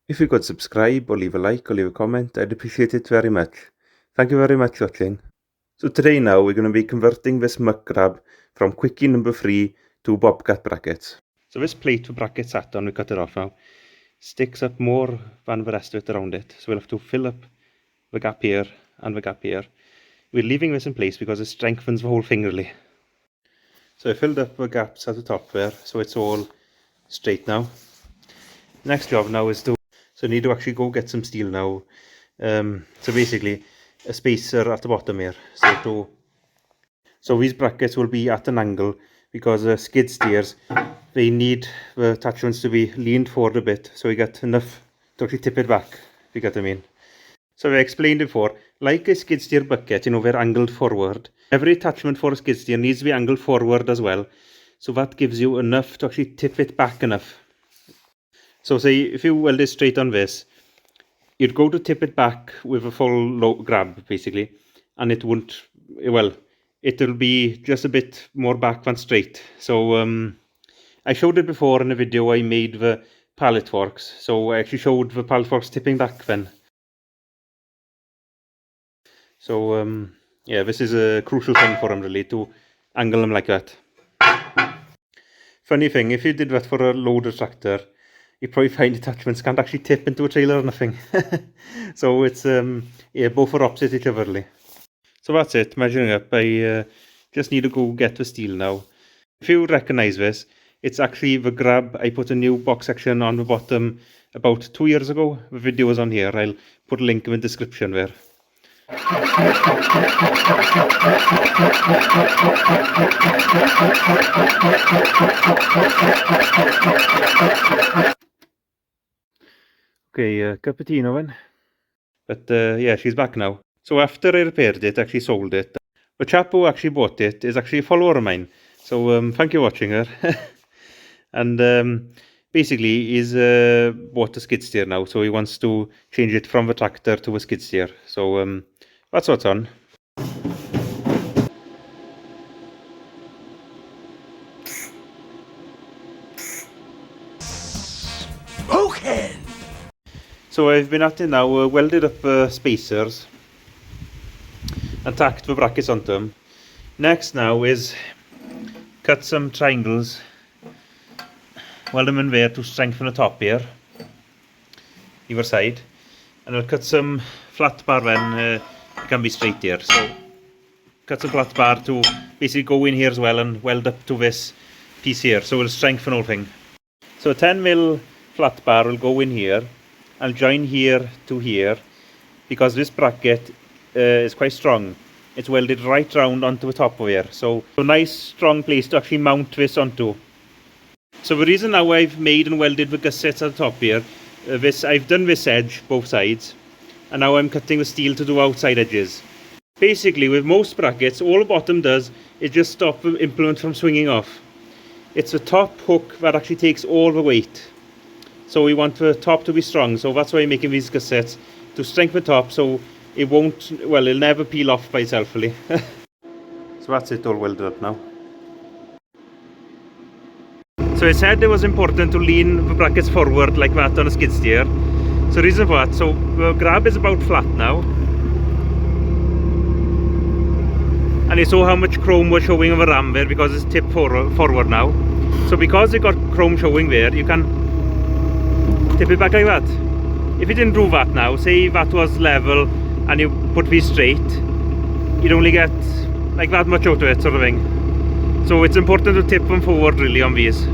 If you could subscribe or leave a like or leave a comment, I'd appreciate it very much. Thank you very much for watching. So today now we're going to be converting this muck grab from quickie number 3 to bobcat brackets. So this plate for brackets sat on, we cut it off now, sticks up more than the rest of it around it. So we'll have to fill up the gap here and the gap here. We're leaving this in place because it strengthens the whole thing really. So I filled up the gaps at the top there, so it's all straight now. Next job now is to, so I need to actually go get some steel now. So basically a spacer at the bottom here. So these brackets will be at an angle because the skid steers, they need the attachments to be leaned forward a bit so we get enough to actually tip it back, if you get what I mean. So I explained before, like a skid steer bucket, you know, they're angled forward. Every attachment for a skid steer needs to be angled forward as well. So that gives you enough to actually tip it back enough. So say if you weld it straight on this, you'd go to tip it back with a full grab basically, and it won't, well, it'll be just a bit more back than straight. So I showed it before in a video I made the pallet forks. So I actually showed the pallet forks tipping back then. So yeah, this is a crucial thing for them really, to angle them like that. Funny thing, if you did that for a loader tractor, you probably find attachments can't actually tip into a trailer or nothing. So it's, yeah, both are opposite each other really. So that's it, measuring up. I just need to go get the steel now. If you recognise this, it's actually the grab. I put a new box section on the bottom about 2 years ago. The video is on here. I'll put a link in the description there. Okay, cup of tea now then. But yeah, she's back now. So after I repaired it, actually sold it, the chap who actually bought it is actually a follower of mine. So thank you for watching her. And basically he's bought a skid steer now, so he wants to change it from the tractor to a skid steer. So that's what's on. Okay. So I've been at it now, welded up spacers and tacked the brackets onto them. Next now is cut some triangles, weld them in there to strengthen the top here, either side, and I'll cut some flat bar then, it can be straight here. So cut some flat bar to basically go in here as well and weld up to this piece here, so it'll strengthen the whole thing. So a 10mm flat bar will go in here. I'll join here to here because this bracket is quite strong. It's welded right round onto the top of here, so a nice strong place to actually mount this onto. So the reason now I've made and welded the gussets at the top here, I've done this edge both sides, and now I'm cutting the steel to do outside edges. Basically with most brackets, all the bottom does is just stop the implement from swinging off. It's the top hook that actually takes all the weight. So we want the top to be strong, so that's why I'm making these gussets, to strengthen the top so it won't, well, it'll never peel off by itself really. So that's it all welded up now. So I said it was important to lean the brackets forward like that on a skid steer. So the reason for that, so the grab is about flat now. And you saw how much chrome was showing on the ram there because it's tipped forward now. So because it got chrome showing there, you can tip it back like that. If you didn't do that now, say that was level and you put these straight, you'd only get like that much out of it, sort of thing. So it's important to tip them forward really on these.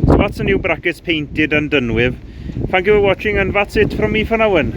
So that's the new brackets painted and done with. Thank you for watching, and that's it from me for now on.